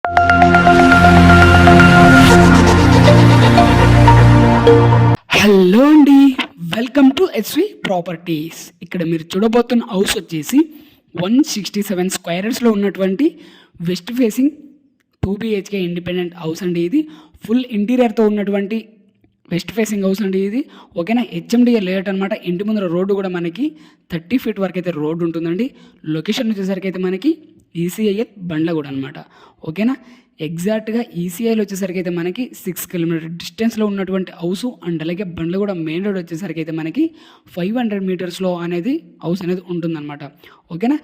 Hello అండి, welcome to SV properties. ఇక్కడ మీరు చూడబోతున్న హౌస్ వచ్చేసి 167 స్క్వేర్ యార్డ్స్లో ఉన్నటువంటి west facing 2 BHK independent house అండి. ఇది ఫుల్ ఇంటీరియర్తో ఉన్నటువంటి వెస్ట్ ఫేసింగ్ హౌస్ అండి ఇది. ఓకేనా, హెచ్ఎండిఏ లేఅవుట్ అనమాట. ఇంటి ముందర రోడ్డు కూడా మనకి 30 feet వరకు అయితే రోడ్డు ఉంటుందండి. లొకేషన్ వచ్చేసరికి అయితే మనకి ఈసీఐ బండ్లగూడ అనమాట. ఓకేనా, ఎగ్జాక్ట్గా ఈసీఐలో వచ్చేసరికి అయితే మనకి 6 kilometer డిస్టెన్స్లో ఉన్నటువంటి హౌస్. అండ్ అలాగే బండ్లగూడ మెయిన్ రోడ్ వచ్చేసరికి అయితే మనకి 500 meters అనేది హౌస్ అనేది ఉంటుందన్నమాట. ఓకేనా,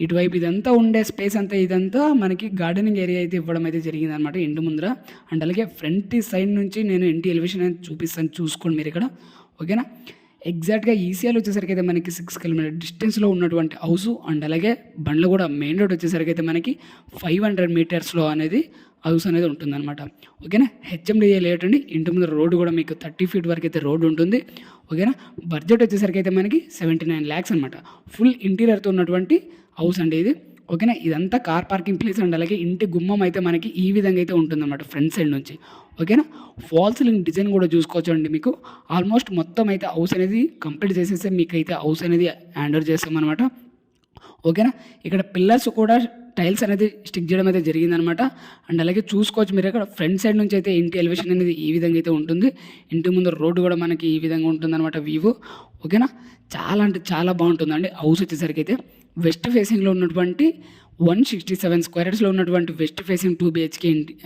ఇటువైపు ఇదంతా ఉండే స్పేస్ అంతా ఇదంతా మనకి గార్డెనింగ్ ఏరియా అయితే ఇవ్వడం అయితే జరిగింది అనమాట ఇంటి ముందర. అండ్ అలాగే ఫ్రంట్ సైడ్ నుంచి నేను ఇంటి ఎలివేషన్ అనేది చూపిస్తాను, చూసుకోండి మీరు ఇక్కడ. ఓకేనా, ఎగ్జాక్ట్గా ఈసీఐలో వచ్చేసరికి అయితే మనకి 6 kilometer డిస్టెన్స్లో ఉన్నటువంటి హౌస్. అండ్ అలాగే బండ్లగూడ మెయిన్ రోడ్ వచ్చేసరికి అయితే మనకి 500 meters అనేది హౌస్ అనేది ఉంటుందన్నమాట. ఓకేనా, హెచ్ఎండిఏ లేఅవుట్ అండి. ఇంటి ముందు రోడ్డు కూడా మీకు 30 feet వరకు అయితే రోడ్డు ఉంటుంది. ఓకేనా, బడ్జెట్ వచ్చేసరికి అయితే మనకి 79 lakhs అనమాట. ఫుల్ ఇంటీరియర్తో ఉన్నటువంటి హౌస్ అండి ఇది. ఓకేనా, ఇదంతా కార్ పార్కింగ్ ప్లేస్ అండ్ అలాగే ఇంటి గుమ్మం అయితే మనకి ఈ విధంగా అయితే ఉంటుందన్నమాట ఫ్రంట్ సైడ్ నుంచి. ఓకేనా, ఫాల్ సీలింగ్ డిజైన్ కూడా చూసుకోవచ్చు అండి. మీకు ఆల్మోస్ట్ మొత్తం అయితే హౌస్ అనేది కంప్లీట్ చేసేస్తే మీకు అయితే హౌస్ అనేది హ్యాండ్ ఓవర్ చేస్తామన్నమాట. ఓకేనా, ఇక్కడ పిల్లర్స్ కూడా టైల్స్ అనేది స్టిక్ చేయడం అయితే జరిగిందనమాట. అండ్ అలాగే చూసుకోవచ్చు మీరు ఇక్కడ ఫ్రంట్ సైడ్ నుంచి అయితే ఇంటి ఎలివేషన్ అనేది ఈ విధంగా అయితే ఉంటుంది. ఇంటి ముందు రోడ్డు కూడా మనకి ఈ విధంగా ఉంటుందన్నమాట వ్యూ. ఓకేనా, చాలా అంటే చాలా బాగుంటుందండి హౌస్ వచ్చేసరికి అయితే. వెస్ట్ ఫేసింగ్లో ఉన్నటువంటి 167 స్క్వేర్ యార్డ్స్లో ఉన్నటువంటి west facing 2 BHK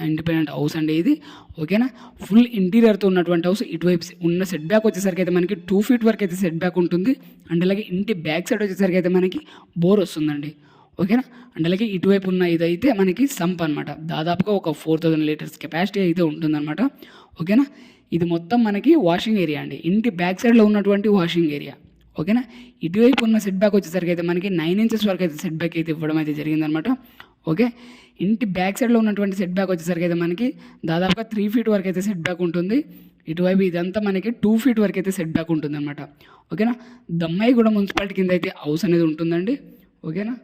independent house అండి ఇది. ఓకేనా, ఫుల్ ఇంటీరియర్తో ఉన్నటువంటి హౌస్. ఇటువైపు ఉన్న సెట్ బ్యాక్ వచ్చేసరికి అయితే మనకి 2 feet వరకు అయితే సెట్ బ్యాక్ ఉంటుంది. అండ్ అలాగే ఇంటి బ్యాక్ సైడ్ వచ్చేసరికి అయితే మనకి బోర్ వస్తుందండి. ఓకేనా, అండ్ అలాగే ఇటువైపు ఉన్న ఇదైతే మనకి సంప్ అనమాట. దాదాపుగా ఒక 4000 liters కెపాసిటీ అయితే ఉంటుందన్నమాట. ఓకేనా, ఇది మొత్తం మనకి వాషింగ్ ఏరియా అండి. ఇంటి బ్యాక్ సైడ్లో ఉన్నటువంటి వాషింగ్ ఏరియా. ఓకేనా, ఇటువైపు ఉన్న సెట్ బ్యాక్ వచ్చేసరికి అయితే మనకి 9 inches వరకు అయితే సెట్ బ్యాక్ అయితే ఇవ్వడం అయితే జరిగిందనమాట. ఓకే, ఇంటి బ్యాక్ సైడ్లో ఉన్నటువంటి సెట్ బ్యాక్ వచ్చేసరికి అయితే మనకి దాదాపుగా 3 feet వరకు అయితే సెట్ బ్యాక్ ఉంటుంది. ఇటువైపు ఇదంతా మనకి 2 feet వరకు అయితే సెట్ బ్యాక్ ఉంటుంది అనమాట. ఓకేనా, దమ్మాయిగూడ మున్సిపాలిటీ కింద అయితే హౌస్ అనేది ఉంటుందండి. ఓకేనా,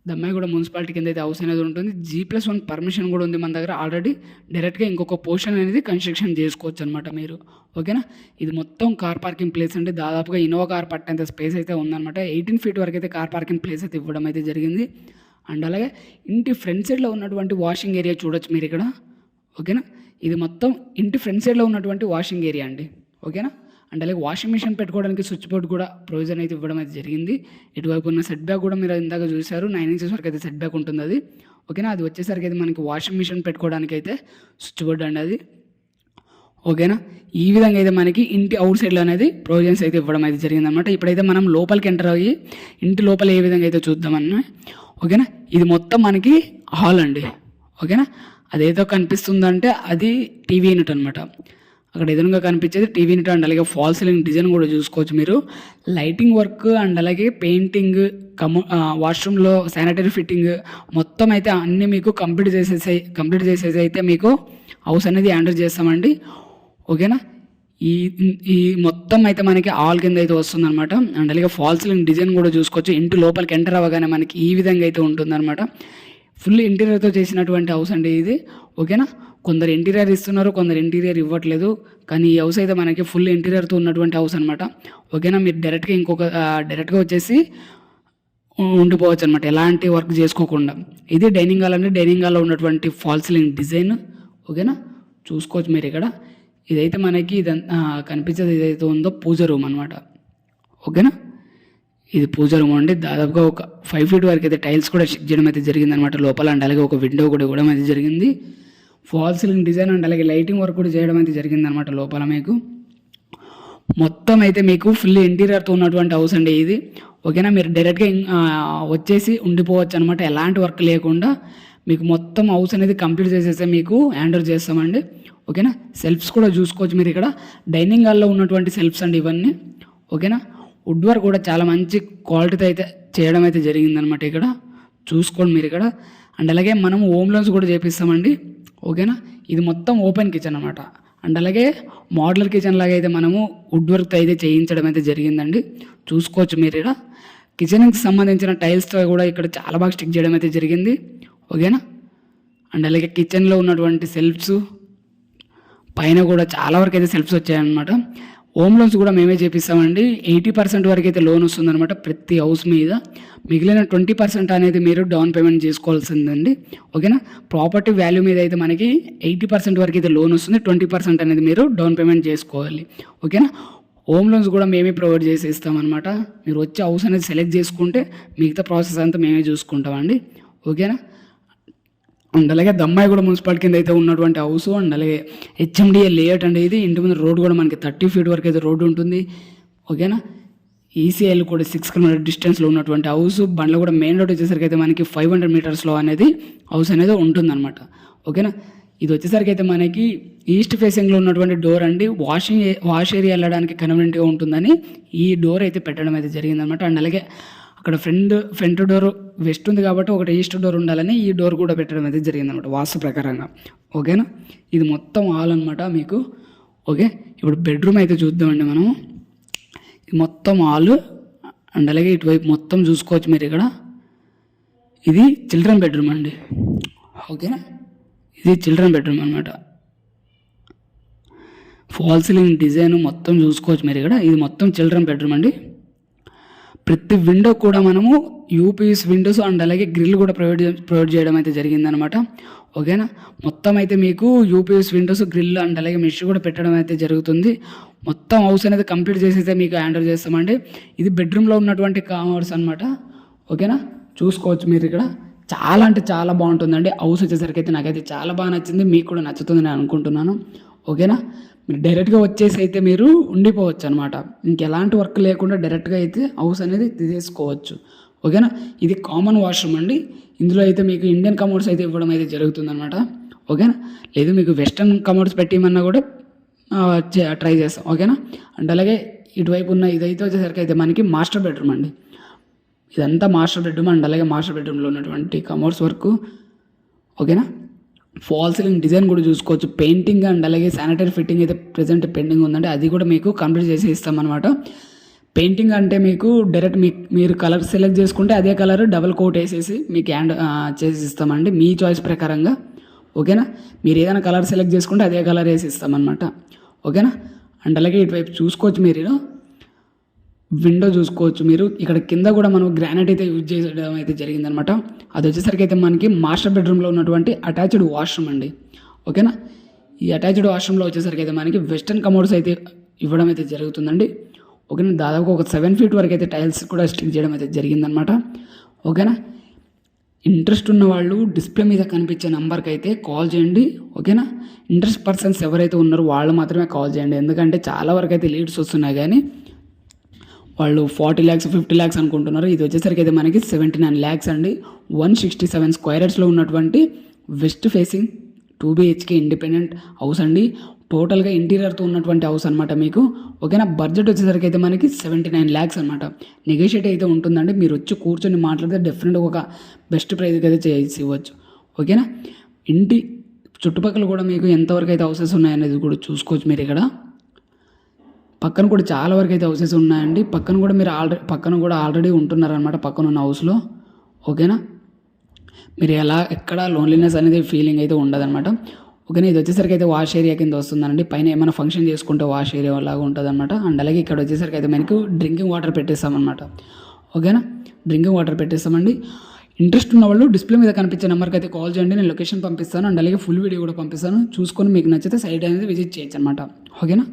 దమ్మాయిగూడ మున్సిపాలిటీ కింద అయితే హౌస్ అనేది ఉంటుంది. G+1 పర్మిషన్ కూడా ఉంది మన దగ్గర ఆల్రెడీ. డైరెక్ట్గా ఇంకొక పోర్షన్ అనేది కన్స్ట్రక్షన్ చేసుకోవచ్చు అనమాట మీరు. ఓకేనా, ఇది మొత్తం కార్ పార్కింగ్ ప్లేస్ అంటే దాదాపుగా ఇన్నోవా కార్ పట్టేంత స్పేస్ అయితే ఉందన్నమాట. 18 feet వరకు అయితే కార్ పార్కింగ్ ప్లేస్ అయితే ఇవ్వడం అయితే జరిగింది. అండ్ అలాగే ఇంటి ఫ్రంట్ సైడ్లో ఉన్నటువంటి వాషింగ్ ఏరియా చూడొచ్చు మీరు ఇక్కడ. ఓకేనా, ఇది మొత్తం ఇంటి ఫ్రంట్ సైడ్లో ఉన్నటువంటి వాషింగ్ ఏరియా అండి. ఓకేనా, అండ్ అలాగే వాషింగ్ మిషన్ పెట్టుకోవడానికి స్విచ్ బోర్డ్ కూడా ప్రొవిజన్ అయితే ఇవ్వడం అయితే జరిగింది. ఇటువైపు ఉన్న సెట్ బ్యాక్ కూడా మీరు ఇందాక చూశారు, 9 inches వరకు అయితే సెట్ బ్యాక్ ఉంటుంది అది. ఓకేనా, అది వచ్చేసరికి అయితే మనకి వాషింగ్ మిషన్ పెట్టుకోవడానికి అయితే స్విచ్ బోర్డ్ అండి అది. ఓకేనా, ఈ విధంగా అయితే మనకి ఇంటి అవుట్ సైడ్లో అనేది ప్రొవిజన్స్ అయితే ఇవ్వడం అయితే జరిగిందనమాట. ఇప్పుడైతే మనం లోపలికి ఎంటర్ అయ్యి ఇంటి లోపల ఏ విధంగా అయితే చూద్దామని. ఓకేనా, ఇది మొత్తం మనకి హాల్ అండి. ఓకేనా, అదేదో కనిపిస్తుందంటే అది టీవీ యూనిట్ అనమాట. అక్కడ ఎదురుగా కనిపించేది టీవీ యూనిట్. అండ్ అలాగే ఫాల్ సీలింగ్ డిజైన్ కూడా చూసుకోవచ్చు మీరు. లైటింగ్ వర్క్ అండ్ అలాగే పెయింటింగ్, వాష్రూమ్లో శానిటరీ ఫిట్టింగ్ మొత్తం అయితే అన్నీ మీకు కంప్లీట్ చేసేసి అయితే మీకు హౌస్ అనేది హ్యాండిల్ చేస్తామండి. ఓకేనా, ఈ మొత్తం అయితే మనకి ఆల్ కింద అయితే వస్తుంది అనమాట. అండ్ అలాగే ఫాల్ సీలింగ్ డిజైన్ కూడా చూసుకోవచ్చు. ఇంటి లోపలికి ఎంటర్ అవ్వగానే మనకి ఈ విధంగా అయితే ఉంటుందన్నమాట. ఫుల్ ఇంటీరియర్తో చేసినటువంటి హౌస్ అండి ఇది. ఓకేనా, కొందరు ఇంటీరియర్ ఇస్తున్నారు, కొందరు ఇంటీరియర్ ఇవ్వట్లేదు. కానీ ఈ హౌస్ అయితే మనకి ఫుల్ ఇంటీరియర్తో ఉన్నటువంటి హౌస్ అనమాట. ఓకేనా, మీరు డైరెక్ట్గా వచ్చేసి ఉండిపోవచ్చు అనమాట, ఎలాంటి వర్క్ చేసుకోకుండా. ఇది డైనింగ్ హాల్ అండి. డైనింగ్ హాల్లో ఉన్నటువంటి ఫాల్ సీలింగ్ డిజైన్. ఓకేనా, చూసుకోవచ్చు మీరు ఇక్కడ. ఇదైతే మనకి ఇదంతా కనిపించేది ఏదైతే ఉందో పూజ రూమ్ అనమాట. ఓకేనా, ఇది పూజ రూమ్ అండి. దాదాపుగా ఒక 5 feet వరకు అయితే టైల్స్ కూడా స్టిక్ చేయడం అయితే జరిగిందనమాట లోపల. అండ్ అలాగే ఒక విండో కూడా ఇవ్వడం అయితే జరిగింది. ఫాల్ సీలింగ్ డిజైన్ అండ్ అలాగే లైటింగ్ వర్క్ కూడా చేయడం అయితే జరిగిందనమాట లోపల. మీకు మొత్తం అయితే మీకు ఫుల్ ఇంటీరియర్తో ఉన్నటువంటి హౌస్ అండి ఇది. ఓకేనా, మీరు డైరెక్ట్గా వచ్చేసి ఉండిపోవచ్చు అనమాట, ఎలాంటి వర్క్ లేకుండా. మీకు మొత్తం హౌస్ అనేది కంప్లీట్ చేసేస్తే మీకు హ్యాండ్ ఓవర్ చేస్తామండి. ఓకేనా, సెల్ఫ్స్ కూడా చూసుకోవచ్చు మీరు ఇక్కడ. డైనింగ్ హాల్లో ఉన్నటువంటి సెల్ఫ్స్ అండి ఇవన్నీ. ఓకేనా, వుడ్ వర్క్ కూడా చాలా మంచి క్వాలిటీతో అయితే చేయడం అయితే జరిగిందనమాట ఇక్కడ. చూసుకోండి మీరు ఇక్కడ. అండ్ అలాగే మనం హోమ్ లోన్స్ కూడా చేపిస్తామండి. ఓకేనా, ఇది మొత్తం ఓపెన్ కిచెన్ అనమాట. అండ్ అలాగే మోడ్యులర్ కిచెన్ లాగా అయితే మనము వుడ్ వర్క్ అయితే చేయించడం అయితే జరిగిందండి. చూసుకోవచ్చు మీరు ఇక్కడ. కిచెన్కి సంబంధించిన టైల్స్తో కూడా ఇక్కడ చాలా బాగా స్టిక్ చేయడం అయితే జరిగింది. ఓకేనా, అండ్ అలాగే కిచెన్లో ఉన్నటువంటి సెల్ఫ్స్ పైన కూడా చాలా వరకు అయితే సెల్ఫ్స్ వచ్చాయన్నమాట. హోమ్ లోన్స్ కూడా మేమే చేపిస్తామండి. 80% వరకు అయితే లోన్ వస్తుందన్నమాట ప్రతి హౌస్ మీద. మిగిలిన 20% అనేది మీరు డౌన్ పేమెంట్ చేసుకోవాల్సిందండి. ఓకేనా. ప్రాపర్టీ వాల్యూ మీద అయితే మనకి 80% వరకు అయితే లోన్ వస్తుంది. 20% అనేది మీరు డౌన్ పేమెంట్ చేసుకోవాలి. ఓకేనా. హోమ్ లోన్స్ కూడా మేమే ప్రొవైడ్ చేసి ఇస్తామన్నమాట. మీరు వచ్చే హౌస్ అనేది సెలెక్ట్ చేసుకుంటే మిగతా ప్రాసెస్ అంతా మేమే చూసుకుంటామండి. ఓకేనా. అండ్ అలాగే దమ్మాయి కూడా మున్సిపాలిటీ కింద అయితే ఉన్నటువంటి హౌస్. అండ్ అలాగే హెచ్ఎండిఏ లేఅవుట్ అండి. ఇది ఇంటి ముందు రోడ్ కూడా మనకి 30 feet వరకు అయితే రోడ్డు ఉంటుంది. ఓకేనా. ఈసీఐల్ కూడా 6 km డిస్టెన్స్లో ఉన్నటువంటి హౌస్. బండ్లు కూడా మెయిన్ రోడ్ వచ్చేసరికి అయితే మనకి 500 meters అనేది హౌస్ అనేది ఉంటుందన్నమాట. ఓకేనా. ఇది వచ్చేసరికి అయితే మనకి ఈస్ట్ ఫేసింగ్లో ఉన్నటువంటి డోర్ అండి. వాష్ ఏరియా వెళ్ళడానికి కన్వీనియంట్గా ఉంటుందని ఈ డోర్ అయితే పెట్టడం అయితే జరిగిందనమాట. అండ్ అలాగే అక్కడ ఫ్రంట్ డోర్ వెస్ట్ ఉంది కాబట్టి ఒకటి ఈస్ట్ డోర్ ఉండాలని ఈ డోర్ కూడా పెట్టడం అయితే జరిగిందనమాట వాస్తు ప్రకారంగా. ఓకేనా. ఇది మొత్తం హాల్ అనమాట మీకు. ఓకే. ఇప్పుడు బెడ్రూమ్ అయితే చూద్దామండి మనం. ఇది మొత్తం హాల్. అండ్ అలాగే ఇటువైపు మొత్తం చూసుకోవచ్చు మీరు ఇక్కడ. ఇది చిల్డ్రన్ బెడ్రూమ్ అండి. ఓకేనా. ఇది చిల్డ్రన్ బెడ్రూమ్ అనమాట. ఫాల్ సీలింగ్ డిజైన్ మొత్తం చూసుకోవచ్చు మీరు ఇక్కడ. ఇది మొత్తం చిల్డ్రన్ బెడ్రూమ్ అండి. ప్రతి విండో కూడా మనము యూపీఎస్ విండోస్ అండ్ అలాగే గ్రిల్ కూడా ప్రొవైడ్ చేయడం అయితే జరిగిందనమాట. ఓకేనా. మొత్తం అయితే మీకు యూపీఎస్ విండోస్ గ్రిల్ అండ్ అలాగే మెష్ కూడా పెట్టడం అయితే జరుగుతుంది. మొత్తం హౌస్ అనేది కంప్లీట్ చేసి అయితే మీకు హ్యాండ్ ఓవర్ చేస్తామండి. ఇది బెడ్రూమ్లో ఉన్నటువంటి కామర్స్ అనమాట. ఓకేనా. చూసుకోవచ్చు మీరు ఇక్కడ. చాలా అంటే చాలా బాగుంటుందండి హౌస్ వచ్చేసరికి అయితే. నాకైతే చాలా బాగా నచ్చింది. మీకు కూడా నచ్చుతుంది నేను అనుకుంటున్నాను. ఓకేనా. మీరు డైరెక్ట్గా వచ్చేసి అయితే మీరు ఉండిపోవచ్చు అనమాట. ఇంకెలాంటి వర్క్ లేకుండా డైరెక్ట్గా అయితే హౌస్ అనేది తీసేసుకోవచ్చు. ఓకేనా. ఇది కామన్ వాష్రూమ్ అండి. ఇందులో అయితే మీకు ఇండియన్ కమోడ్స్ అయితే ఇవ్వడం అయితే జరుగుతుందన్నమాట. ఓకేనా. లేదు మీకు వెస్ట్రన్ కమోడ్స్ పెట్టిమన్నా కూడా ట్రై చేస్తాం. ఓకేనా. అండ్ అలాగే ఇటువైపు ఉన్న ఇదైతే వచ్చేసరికి అయితే మనకి మాస్టర్ బెడ్రూమ్ అండి. ఇదంతా మాస్టర్ బెడ్రూమ్. అండ్ అలాగే మాస్టర్ బెడ్రూమ్లో ఉన్నటువంటి కమోడ్స్ వర్క్. ఓకేనా. ఫాల్ సీలింగ్ డిజైన్ కూడా చూసుకోవచ్చు. పెయింటింగ్ అండ్ అలాగే శానిటరీ ఫిట్టింగ్ అయితే ప్రెజెంట్ పెండింగ్ ఉందండి. అది కూడా మీకు కంప్లీట్ చేసి ఇస్తామన్నమాట. పెయింటింగ్ అంటే మీకు డైరెక్ట్ మీరు కలర్ సెలెక్ట్ చేసుకుంటే అదే కలర్ డబల్ కోట్ వేసేసి మీకు హ్యాండ్ చేసి ఇస్తామండి మీ చాయిస్ ప్రకారంగా. ఓకేనా. మీరు ఏదైనా కలర్ సెలెక్ట్ చేసుకుంటే అదే కలర్ వేసి ఇస్తామన్నమాట. ఓకేనా. అండ్ అలాగే ఇటువైపు చూసుకోవచ్చు మీరు. విండో చూసుకోవచ్చు మీరు. ఇక్కడ కింద కూడా మనం గ్రానైట్ అయితే యూజ్ చేయడం అయితే జరిగిందనమాట. అది వచ్చేసరికి అయితే మనకి మాస్టర్ బెడ్రూమ్లో ఉన్నటువంటి అటాచ్డ్ వాష్రూమ్ అండి. ఓకేనా. ఈ అటాచ్డ్ వాష్రూమ్లో వచ్చేసరికి అయితే మనకి వెస్టర్న్ కమోడ్స్ అయితే ఇవ్వడం అయితే జరుగుతుందండి. ఓకేనా. దాదాపు ఒక 7 feet వరకు అయితే టైల్స్ కూడా స్టిక్ చేయడం అయితే జరిగిందనమాట. ఓకేనా. ఇంట్రెస్ట్ ఉన్న వాళ్ళు డిస్ప్లే మీద కనిపించే నెంబర్కి అయితే కాల్ చేయండి. ఓకేనా. ఇంట్రెస్ట్ పర్సన్స్ ఎవరైతే ఉన్నారో వాళ్ళు మాత్రమే కాల్ చేయండి. ఎందుకంటే చాలా వరకు అయితే లీడ్స్ వస్తున్నాయి కానీ వాళ్ళు 40 lakhs 50 lakhs అనుకుంటున్నారు. ఇది వచ్చేసరికి అయితే మనకి 79 lakhs అండి. 167 square yardsలో ఉన్నటువంటి west facing 2 BHK independent house అండి. టోటల్గా ఇంటీరియర్తో ఉన్నటువంటి హౌస్ అనమాట మీకు. ఓకేనా. బడ్జెట్ వచ్చేసరికి అయితే మనకి 79 lakhs అనమాట. నెగోషియేట్ అయితే ఉంటుందండి. మీరు వచ్చి కూర్చొని మాట్లాడితే డెఫినెట్గా ఒక బెస్ట్ ప్రైస్కి అయితే చేసి ఇవ్వచ్చు. ఓకేనా. ఇంటి చుట్టుపక్కల కూడా మీకు ఎంతవరకు అయితే హౌసెస్ ఉన్నాయనేది కూడా చూసుకోవచ్చు మీరు ఇక్కడ. పక్కన కూడా చాలా వరకు అయితే హౌసెస్ ఉన్నాయండి. పక్కన కూడా ఆల్రెడీ ఉంటున్నారనమాట పక్కన ఉన్న హౌస్లో. ఓకేనా. మీరు ఎక్కడ లోన్లీనెస్ అనేది ఫీలింగ్ అయితే ఉండదన్నమాట. ఓకేనా. ఇది వచ్చేసరికి అయితే వాష్ ఏరియా కింద వస్తుందండి. పైన ఏమైనా ఫంక్షన్ చేసుకుంటే వాష్ ఏరియా లాగా ఉంటుంది అనమాట. అండ్ అలాగే ఇక్కడ వచ్చేసరికి అయితే మనకు డ్రింకింగ్ వాటర్ పెట్టేస్తామన్నమాట. ఓకేనా. Drinking water పెట్టేస్తామండి. ఇంట్రెస్ట్ ఉన్న వాళ్ళు డిస్ప్లే మీద కనిపించే నెంబర్కి అయితే కాల్ చేయండి. నేను లొకేషన్ పంపిస్తాను. అండ్ అలాగే ఫుల్ వీడియో కూడా పంపిస్తాను. చూసుకొని మీకు నచ్చితే సైట్ అనేది విజిట్ చేయొచ్చు అనమాట. ఓకేనా.